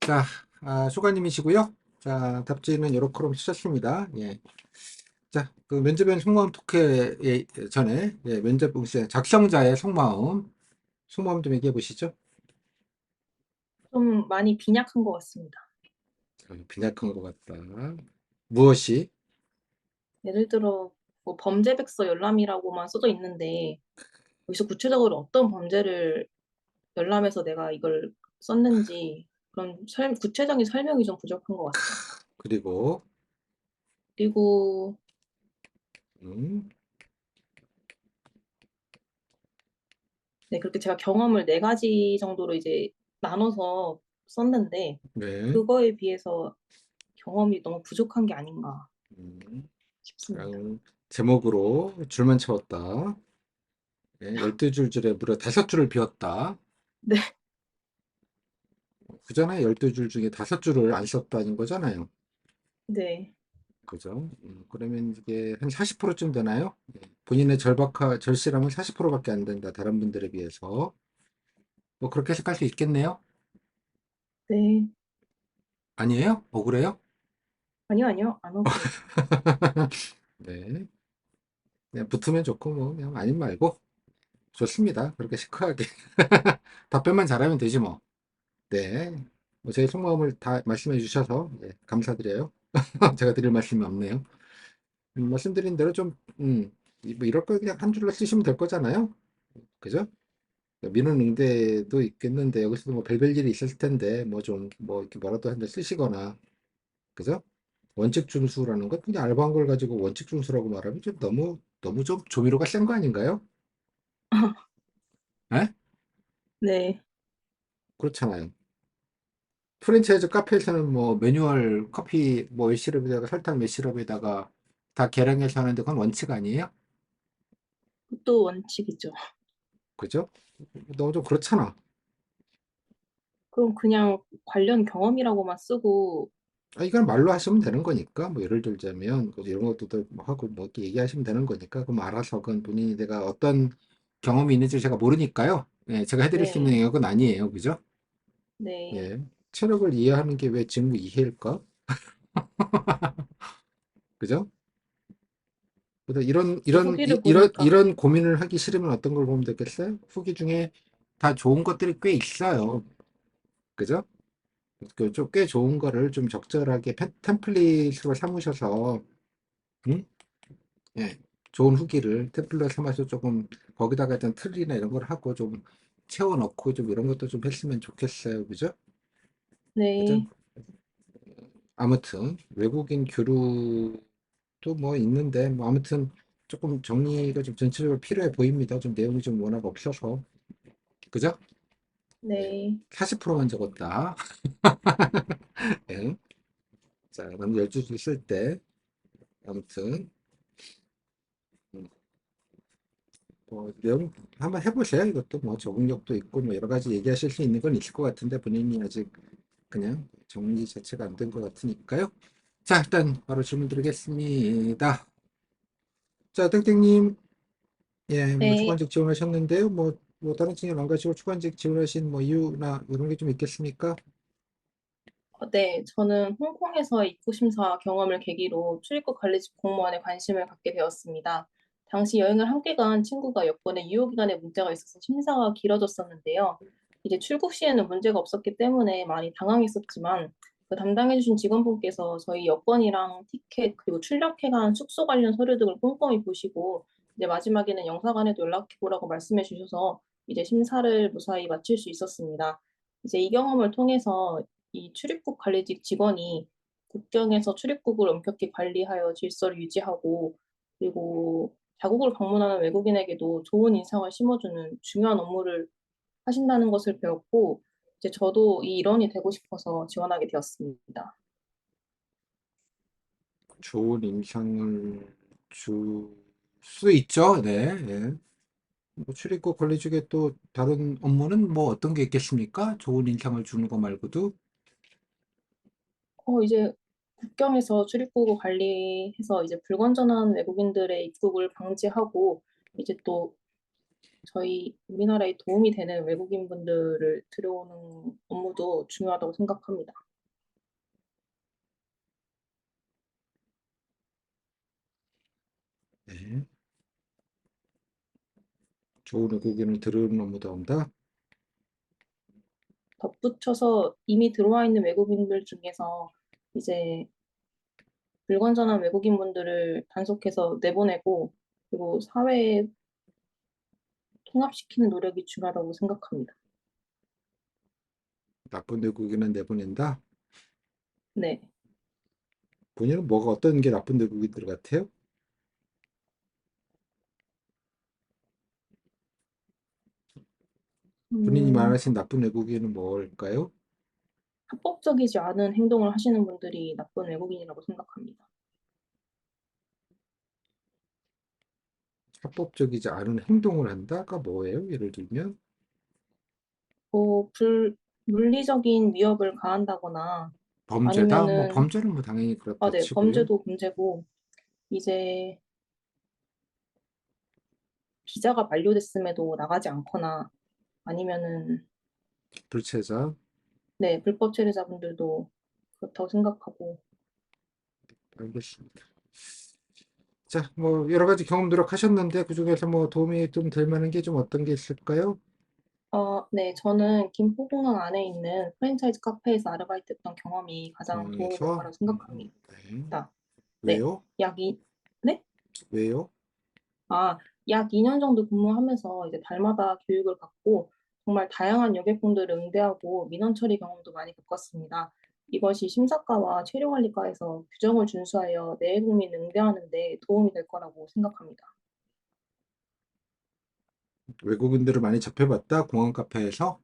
자, 수고님이시고요. 자, 답지는 요렇게 쓰셨습니다. 예. 자, 그 면접엔 속마음 토크 전에 면접 작성자의 속마음 좀 얘기해 보시죠. 좀 많이 빈약한 것 같습니다. 빈약한 것 같다. 무엇이? 예를 들어 뭐 범죄백서 열람이라고만 써져 있는데 여기서 구체적으로 어떤 범죄를 열람해서 내가 이걸 썼는지 그런 구체적인 설명이 좀 부족한 것 같습니다. 그리고 그리고 음, 네, 그렇게 제가 경험을 4 가지 정도로 이제 나눠서 썼는데 네, 그거에 비해서 경험이 너무 부족한 게 아닌가 음, 싶습니다. 제목으로 줄만 채웠다. 네, 12줄줄에 무려 5줄을 비웠다. 네. 그잖아요. 12줄 중에 5줄을 안 썼다는 거잖아요. 네. 그죠? 그러면 이게 한 40%쯤 되나요? 예. 본인의 절실함은 40%밖에 안 된다. 다른 분들에 비해서. 뭐 그렇게 해석할 수 있겠네요? 네. 아니에요? 억울해요? 아니요, 아니요. 안 억울해요. 네. 그냥 붙으면 좋고 뭐 그냥 아님 말고 좋습니다. 그렇게 시크하게 답변만 잘하면 되지 뭐. 네. 뭐 제 속마음을 다 말씀해 주셔서 감사드려요. 제가 드릴 말씀이 없네요. 말씀드린 대로 좀 뭐 이럴 거 그냥 한 줄로 쓰시면 될 거잖아요. 그죠? 민원 응대도 있겠는데 여기서도 뭐 별별 일이 있었을 텐데 뭐 좀 뭐 이렇게 뭐라도 한 대 쓰시거나 그죠? 원칙 준수라는 것 그냥 알바한 걸 가지고 원칙 준수라고 말하면 좀 너무 좀 조미료가 센 거 아닌가요? 에? 네. 그렇잖아요. 프랜차이즈 카페에서는 뭐 매뉴얼 커피 뭐 몇 시럽에다가 설탕 몇 시럽에다가 다 계량해서 하는데 그건 원칙 아니에요? 그것도 원칙이죠. 그죠? 너무 좀 그렇잖아. 그럼 그냥 관련 경험이라고만 쓰고 이건 말로 하시면 되는 거니까 뭐 예를 들자면 이런 것도 뭐 하고 뭐 이렇게 얘기하시면 되는 거니까 그럼 알아서 그건 본인이 내가 어떤 경험이 있는지 제가 모르니까요. 예, 제가 해드릴 수 있는 네. 영역은 아니에요. 그죠? 네. 예. 체력을 이해하는 게 왜 직무 이해일까? 그죠? 그래서 또 후기를 보니까 이런 고민을 하기 싫으면 어떤 걸 보면 되겠어요? 후기 중에 다 좋은 것들이 꽤 있어요. 그죠? 꽤 좋은 거를 좀 적절하게 템플릿으로 삼으셔서 응? 예, 좋은 후기를 템플릿 삼아서 조금 거기다가 일단 틀이나 이런 걸 하고 좀 채워 넣고 좀 이런 것도 좀 했으면 좋겠어요. 그죠? 그죠? 네. 아무튼 외국인 교류도 뭐 있는데 뭐 아무튼 조금 정리가 좀 전체적으로 필요해 보입니다. 좀 내용이 좀 워낙 없어서. 그죠? 네. 네. 40%만 적었다. 예. 자, 그럼 12줄 쓸 때 아무튼 뭐 내용 한번 해보세요. 이것도 뭐 적응력도 있고 뭐 여러 가지 얘기하실 수 있는 건 있을 것 같은데 본인이 아직 그냥 정리 자체가 안 된 것 같으니까요. 자, 일단 바로 질문 드리겠습니다. 자, 땡땡님, 예, 뭐 네. 주관직 지원하셨는데요. 뭐 다른 직업 안 가시고 주관직 지원하신 뭐 이유나 이런 게 좀 있겠습니까? 네. 저는 홍콩에서 입국 심사 경험을 계기로 출입국 관리직 공무원에 관심을 갖게 되었습니다. 당시 여행을 함께 간 친구가 여권에 유효 기간에 문제가 있어서 심사가 길어졌었는데요. 이제 출국 시에는 문제가 없었기 때문에 많이 당황했었지만 그 담당해 주신 직원분께서 저희 여권이랑 티켓 그리고 출력해 간 숙소 관련 서류 등을 꼼꼼히 보시고 이제 마지막에는 영사관에도 연락해 보라고 말씀해 주셔서 이제 심사를 무사히 마칠 수 있었습니다. 이제 이 경험을 통해서 이 출입국 관리직 직원이 국경에서 출입국을 엄격히 관리하여 질서를 유지하고 그리고 자국을 방문하는 외국인에게도 좋은 인상을 심어주는 중요한 업무를 하신다는 것을 배웠고 이제 저도 이 일원이 되고 싶어서 지원하게 되었습니다. 좋은 인상을 줄 수 있죠. 네. 예. 뭐 출입국 관리직의 또 다른 업무는 뭐 어떤 게 있겠습니까? 좋은 인상을 주는 거 말고도. 이제 국경에서 출입국을 관리해서 이제 불건전한 외국인들의 입국을 방지하고 이제 또 저희 우리나라에 도움이 되는 외국인 분들을 들여오는 업무도 중요하다고 생각합니다. 네. 좋은 외국인을 들으는 업무도 한다. 덧붙여서 이미 들어와 있는 외국인들 중에서 이제 불건전한 외국인 분들을 단속해서 내보내고 그리고 사회에 통합시키는 노력이 중요하다고 생각합니다. 나쁜 외국인은 내보낸다. 네. 본인은 뭐가 어떤 게 나쁜 외국인들 같아요? 본인이 음, 말하신 나쁜 외국인은 뭘까요? 합법적이지 않은 행동을 하시는 분들이 나쁜 외국인이라고 생각합니다. 합법적이지 않은 행동을 한다가 뭐예요? 예를 들면 뭐, 물리적인 위협을 가한다거나 범죄다. 뭐 아니면은, 범죄는 뭐 당연히 아, 그렇다 네, 치고요. 범죄도 문제고, 이제 비자가 만료됐음에도 나가지 않거나 아니면은, 불체자. 네, 불법 체류자분들도 그렇다고 생각하고, 알겠습니다. 자, 뭐 여러 가지 경험 노력하셨는데 그중에서 뭐 도움이 좀 될 만한 게 좀 어떤 게 있을까요? 네, 저는 김포공항 안에 있는 프랜차이즈 카페에서 아르바이트했던 경험이 가장 도움이 될 공항에서 거라고 생각합니다. 네. 네, 왜요? 약 네? 왜요? 아, 약 2년 정도 근무하면서 이제 달마다 교육을 받고 정말 다양한 여객분들을 응대하고 민원 처리 경험도 많이 겪었습니다. 이것이 심사과와 체류관리과에서 규정을 준수하여 내외국민 응대하는 데 도움이 될 거라고 생각합니다. 외국인들을 많이 접해봤다. 공항 카페에서.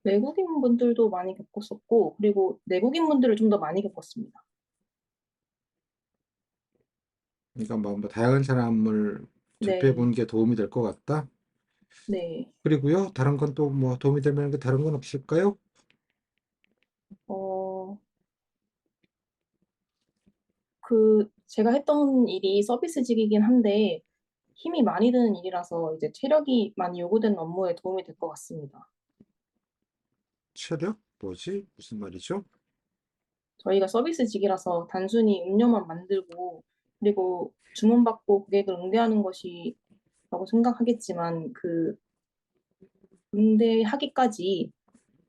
외국인 분들도 많이 겪었었고, 그리고 내국인 분들을 좀 더 많이 겪었습니다. 그러니까 뭐 다양한 사람을 네, 접해본 게 도움이 될 것 같다. 네. 그리고요, 다른 건 또 뭐 도움이 될 만한 게 다른 건 없을까요? 어, 제가 했던 일이 서비스직이긴 한데, 힘이 많이 드는 일이라서 이제 체력이 많이 요구되는 업무에 도움이 될 것 같습니다. 체력? 뭐지? 무슨 말이죠? 저희가 서비스직이라서 단순히 음료만 만들고 그리고 주문받고 고객을 응대하는 것이라고 생각하겠지만 그 응대하기까지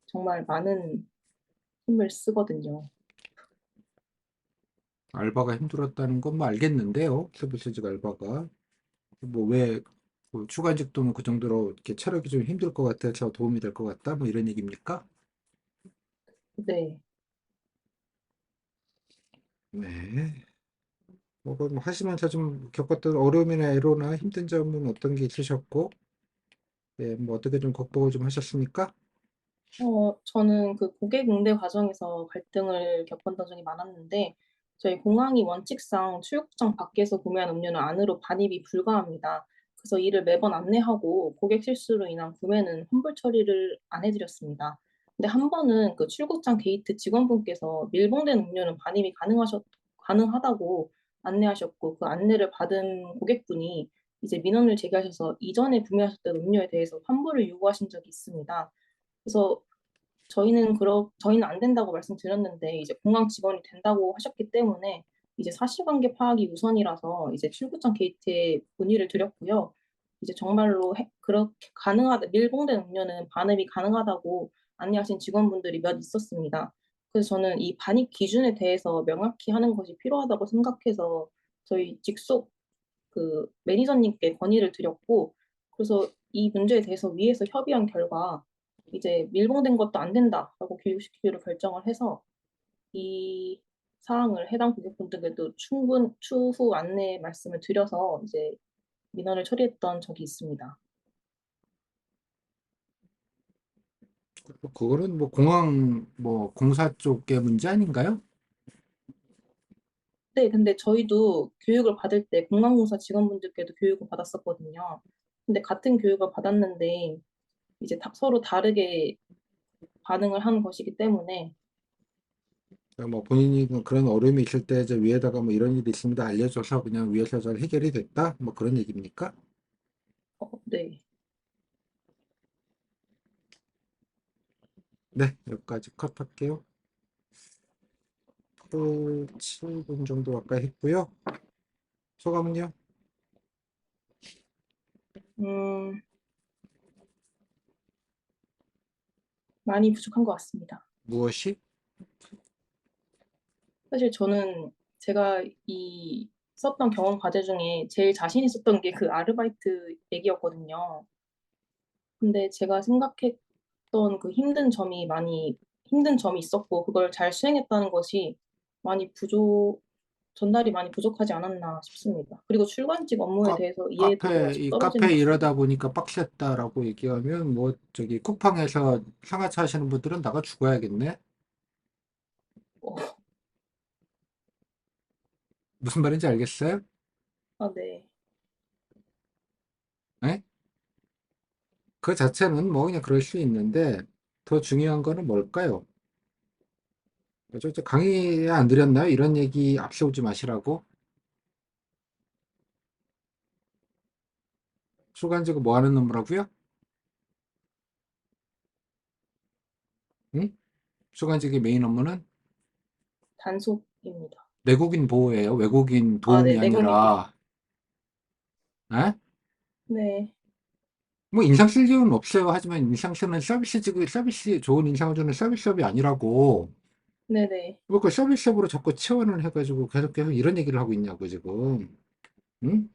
정말 많은 힘을 쓰거든요. 알바가 힘들었다는 건 뭐 알겠는데요. 서비스직 알바가. 뭐 왜, 뭐 추가직도 뭐 그 정도로 이렇게 체력이 좀 힘들 것 같아서 도움이 될 것 같다. 뭐 이런 얘기입니까? 네. 네. 뭐 그럼 하시면서 좀 겪었던 어려움이나 애로나 힘든 점은 어떤 게 있으셨고, 네, 뭐 어떻게 좀 극복을 좀 하셨습니까? 저는 그 고객 응대 과정에서 갈등을 겪었던 적이 많았는데, 저희 공항이 원칙상 출국장 밖에서 구매한 음료는 안으로 반입이 불가합니다. 그래서 이를 매번 안내하고 고객 실수로 인한 구매는 환불 처리를 안 해드렸습니다. 근데 한 번은 그 출국장 게이트 직원분께서 밀봉된 음료는 반입이 가능하다고 안내하셨고, 그 안내를 받은 고객분이 이제 민원을 제기하셔서 이전에 구매하셨던 음료에 대해서 환불을 요구하신 적이 있습니다. 그래서 저희는 안 된다고 말씀드렸는데 이제 공항 직원이 된다고 하셨기 때문에 이제 사실관계 파악이 우선이라서 이제 출구장 게이트에 문의를 드렸고요. 이제 정말로 그렇게 가능하다, 밀봉된 음료는 반입이 가능하다고 안내하신 직원분들이 몇 있었습니다. 그래서 저는 이 반입 기준에 대해서 명확히 하는 것이 필요하다고 생각해서 저희 직속 그 매니저님께 건의를 드렸고, 그래서 이 문제에 대해서 위에서 협의한 결과 이제 밀봉된 것도 안 된다라고 교육시키기로 결정을 해서 이 사항을 해당 고객분들께도 추후 안내 말씀을 드려서 이제 민원을 처리했던 적이 있습니다. 그거는 뭐 공항 뭐 공사 쪽의 문제 아닌가요? 네, 근데 저희도 교육을 받을 때 공항공사 직원분들께도 교육을 받았었거든요. 근데 같은 교육을 받았는데 이제 서로 다르게 반응을 한 것이기 때문에 그러니까 뭐 본인이 그런 어려움이 있을 때 이제 위에다가 뭐 이런 일이 있습니다 알려줘서 그냥 위에서 잘 해결이 됐다 뭐 그런 얘기입니까? 네. 네, 여기까지 컷할게요. 7분 정도 가까이 했고요. 소감은요? 음, 많이 부족한 것 같습니다. 무엇이? 사실 저는 제가 이 썼던 경험 과제 중에 제일 자신 있었던 게 그 아르바이트 얘기였거든요. 근데 제가 생각했던 그 힘든 점이 있었고, 그걸 잘 수행했다는 것이 많이 전달이 많이 부족하지 않았나 싶습니다. 그리고 출간직 업무에 대해서 이해도가 아직 이 떨어지는 카페 것 일하다 같습니다. 보니까 빡셌다라고 얘기하면, 뭐, 저기, 쿠팡에서 상하차 하시는 분들은 나가 죽어야겠네? 어, 무슨 말인지 알겠어요? 아, 네. 예? 그 자체는 뭐 그냥 그럴 수 있는데, 더 중요한 거는 뭘까요? 저 강의 안 드렸나요? 이런 얘기 앞세우지 마시라고? 출간지가 뭐 하는 놈이라고요? 응? 출간직의 메인 업무는 단속입니다. 내국인 보호예요. 외국인 아, 네. 도움이 내국민 보호. 아니라, 에? 네. 뭐 인상 쓸 이유는 없어요. 하지만 인상 쓰는 서비스 좋은 인상을 주는 서비스업이 아니라고. 네네. 왜 그 서비스업으로 자꾸 치환을 해가지고 계속 이런 얘기를 하고 있냐고 지금. 응?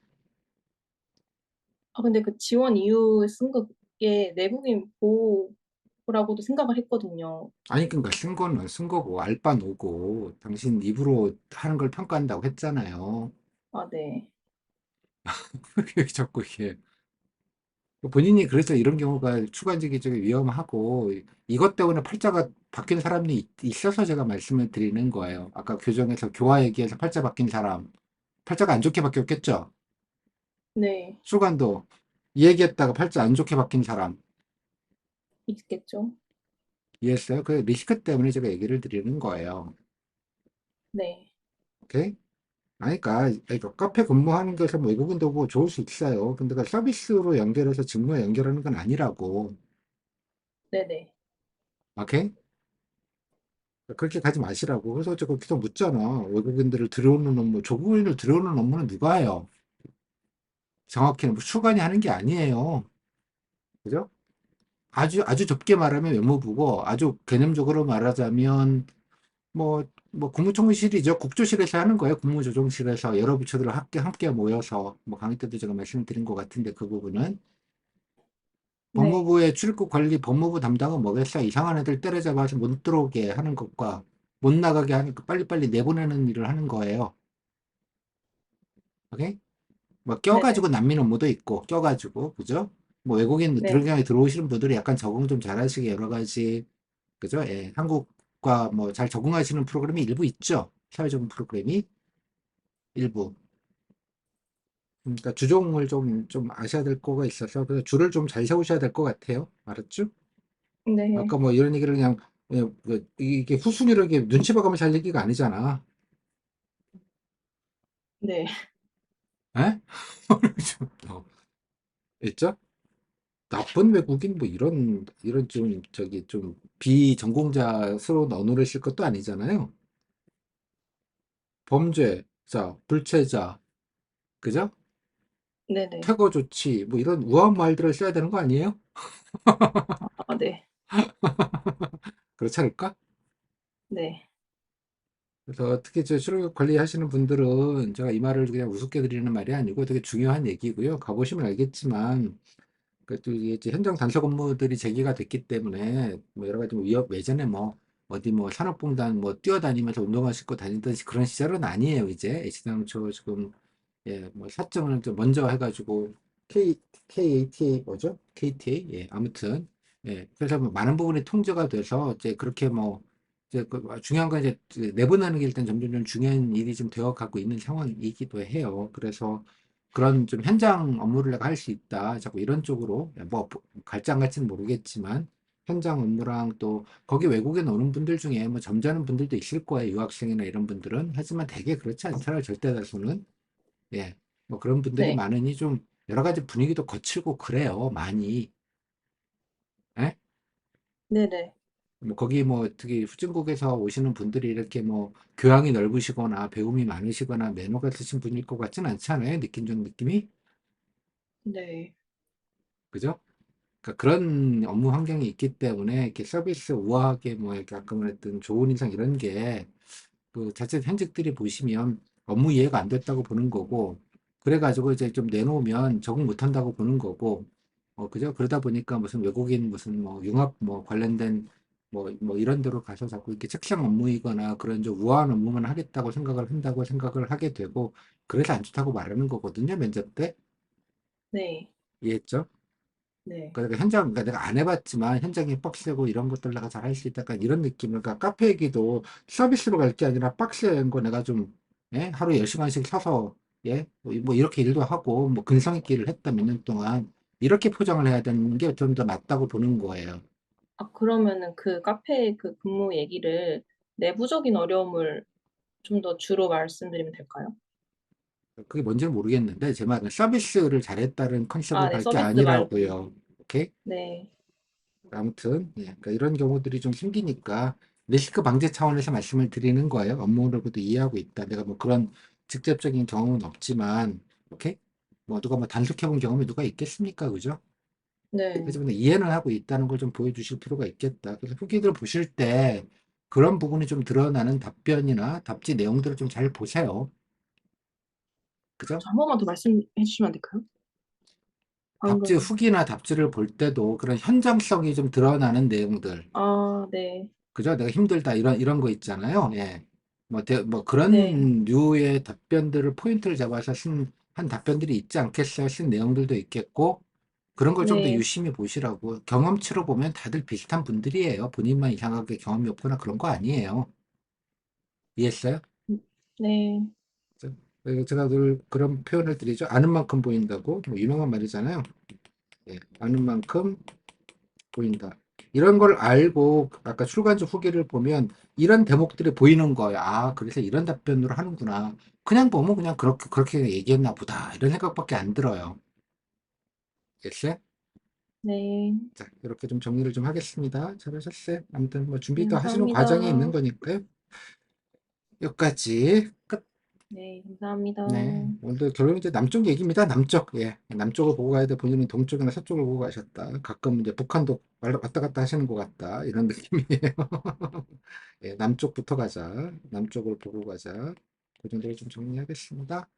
아, 근데 그 지원 이유 쓴 그게 내국인 보호라고도 생각을 했거든요. 아니 그러니까 쓴 거는 쓴 거고 알바 노고 당신 입으로 하는 걸 평가한다고 했잖아요. 아, 네. 왜 자꾸 이게 본인이 그래서 이런 경우가 추가적이 좀 위험하고 이것 때문에 팔자가 바뀐 사람이 있어서 제가 말씀을 드리는 거예요. 아까 교정에서 교화 얘기해서 팔자 바뀐 사람 팔자가 안 좋게 바뀌었겠죠. 네. 수관도 이 얘기했다가 팔자 안 좋게 바뀐 사람 있겠죠. 이해했어요? 그 리스크 때문에 제가 얘기를 드리는 거예요. 네. 오케이? 아니, 그러니까 카페 근무하는 것은 뭐 외국인도 오고 좋을 수 있어요. 근데 그 서비스로 연결해서 직무에 연결하는 건 아니라고. 네네. 오케이? 그렇게 가지 마시라고. 그래서 제가 계속 묻잖아. 외국인들을 들여오는 업무, 조국인을 들여오는 업무는 누가 해요? 정확히는 뭐 수관이 하는 게 아니에요. 그죠? 아주 좁게 말하면 외무부고, 아주 개념적으로 말하자면, 뭐, 국무총실이죠. 국조실에서 하는 거예요. 국무조정실에서 여러 부처들 함께 모여서, 뭐, 강의 때도 제가 말씀드린 것 같은데, 그 부분은. 네. 법무부의 출입국 관리 법무부 담당은 뭐겠어? 이상한 애들 때려잡아서 못 들어오게 하는 것과 못 나가게 하는 거 빨리빨리 내보내는 일을 하는 거예요. 오케이? 뭐 네네. 껴가지고 난민 업무도 있고 껴가지고 그죠? 뭐 외국인 네. 들어오시는 분들이 약간 적응 좀 잘하시게 여러 가지 그죠? 예, 한국과 뭐 잘 적응하시는 프로그램이 일부 있죠. 사회적인 프로그램이 일부. 그러니까 주종을 좀 아셔야 될 거가 있어서 그래서 줄을 좀 잘 세우셔야 될 것 같아요. 알았죠? 네. 아까 뭐 이런 얘기를 그냥 이게 후순위로 이게 눈치 봐가면서 할 얘기가 아니잖아. 네. 에? 있죠? 나쁜 외국인 뭐 이런 좀 저기 좀 비전공자스러운 언어를 쓸 것도 아니잖아요. 범죄자, 불체자, 그죠? 네네. 퇴거 조치 뭐 이런 우아한 말들을 써야 되는 거 아니에요? 아, 네. 그렇지 않을까? 네. 그래서 특히 저 출入관리하시는 분들은 제가 이 말을 그냥 우습게 드리는 말이 아니고 되게 중요한 얘기고요. 가보시면 알겠지만 그또 이게 이제 현장 단속 업무들이 제기가 됐기 때문에 뭐 여러 가지 뭐 위협 예전에 뭐 어디 뭐 산업공단 뭐 뛰어다니면서 운동화 신고 다니던 그런 시절은 아니에요 이제 애시당초 지금 예뭐 사정을 좀 먼저 해가지고 K KATA 뭐죠? KTA 예 아무튼 예 그래서 뭐 많은 부분이 통제가 돼서 이제 그렇게 뭐 이제 중요한 건 이제 내보내는 게 일단 점점 중요한 일이 좀 되어 가고 있는 상황이기도 해요. 그래서 그런 좀 현장 업무를 내가 할 수 있다. 자꾸 이런 쪽으로 뭐 갈지 안 갈지는 모르겠지만 현장 업무랑 또 거기 외국에 오는 분들 중에 뭐 점잖은 분들도 있을 거예요. 유학생이나 이런 분들은. 하지만 대개 그렇지 않더라. 절대 다수는. 예. 뭐 그런 분들이 네. 많으니 좀 여러 가지 분위기도 거칠고 그래요, 많이. 예? 네네. 뭐 거기 뭐 특히 후진국에서 오시는 분들이 이렇게 뭐 교양이 넓으시거나 배움이 많으시거나 매너가 있으신 분일 것 같진 않잖아요. 느낀 좀 느낌이. 네. 그죠? 그러니까 그런 업무 환경이 있기 때문에 이렇게 서비스 우아하게 뭐 이렇게 아까 말했던 좋은 인상 이런 게 그 자칫 현직들이 보시면 업무 이해가 안 됐다고 보는 거고, 그래가지고 이제 좀 내놓으면 적응 못 한다고 보는 거고, 그죠? 그러다 보니까 무슨 외국인 무슨 뭐 융합 뭐 관련된 뭐 이런 데로 가서 자꾸 이렇게 책상 업무이거나 그런 좀 우아한 업무만 하겠다고 생각을 한다고 생각을 하게 되고, 그래서 안 좋다고 말하는 거거든요, 면접 때. 네. 이해했죠? 네. 그러니까 현장, 그러니까 내가 안 해봤지만 현장이 빡세고 이런 것들 내가 잘 할 수 있다. 약간 이런 느낌을, 그러니까 카페 얘기도 서비스로 갈 게 아니라 빡센 거 내가 좀, 예? 하루에 10시간씩 서서, 예? 뭐 이렇게 일도 하고, 뭐 근성 있게 일을 했다 몇 년 동안. 이렇게 포장을 해야 되는 게 좀 더 맞다고 보는 거예요. 아, 그러면은 그 카페 그 근무 얘기를 내부적인 어려움을 좀 더 주로 말씀드리면 될까요? 그게 뭔지는 모르겠는데, 제 말은 서비스를 잘했다는 아, 컨셉으로 네. 갈 게 서비스 말고. 아니라고요. 오케이? 네. 아무튼 예, 그러니까 이런 경우들이 좀 생기니까 리스크 방지 차원에서 말씀을 드리는 거예요. 업무로도 이해하고 있다. 내가 뭐 그런 직접적인 경험은 없지만, 오케이? 뭐 누가 뭐 단속해 본 경험이 누가 있겠습니까? 그죠? 네. 하지만 이해는 하고 있다는 걸 좀 보여주실 필요가 있겠다. 그래서 후기들 보실 때 그런 부분이 좀 드러나는 답변이나 답지 내용들을 좀 잘 보세요. 그죠? 저 한 번만 더 말씀해 주시면 안 될까요? 답지 방금. 후기나 답지를 볼 때도 그런 현장성이 좀 드러나는 내용들, 아, 네. 그죠? 내가 힘들다 이런 거 있잖아요. 예. 뭐 네. 그런 류의 답변들을 포인트를 잡아서 한 답변들이 있지 않겠어요? 쓴 내용들도 있겠고 그런 걸 좀 더 네. 유심히 보시라고. 경험치로 보면 다들 비슷한 분들이에요. 본인만 이상하게 경험이 없거나 그런 거 아니에요. 이해했어요? 네. 그래서 제가 늘 그런 표현을 드리죠. 아는 만큼 보인다고. 뭐 유명한 말이잖아요. 예. 아는 만큼 보인다. 이런 걸 알고 아까 출간자 후기를 보면 이런 대목들이 보이는 거예요. 아, 그래서 이런 답변으로 하는구나. 그냥 보면 그냥 그렇게 얘기했나 보다. 이런 생각밖에 안 들어요. 됐어요? 네. 자, 이렇게 좀 정리를 좀 하겠습니다. 잘하셨어요. 아무튼 뭐 네, 준비도 하시는 과정에 있는 감사합니다. 거니까요. 여기까지 끝. 네, 감사합니다. 네. 오늘도 결론은 이제 남쪽 얘기입니다. 남쪽. 예. 남쪽을 보고 가야 돼. 본인은 동쪽이나 서쪽을 보고 가셨다. 가끔 이제 북한도 왔다 갔다 하시는 것 같다. 이런 느낌이에요. 예, 남쪽부터 가자. 남쪽을 보고 가자. 그 정도로 좀 정리하겠습니다.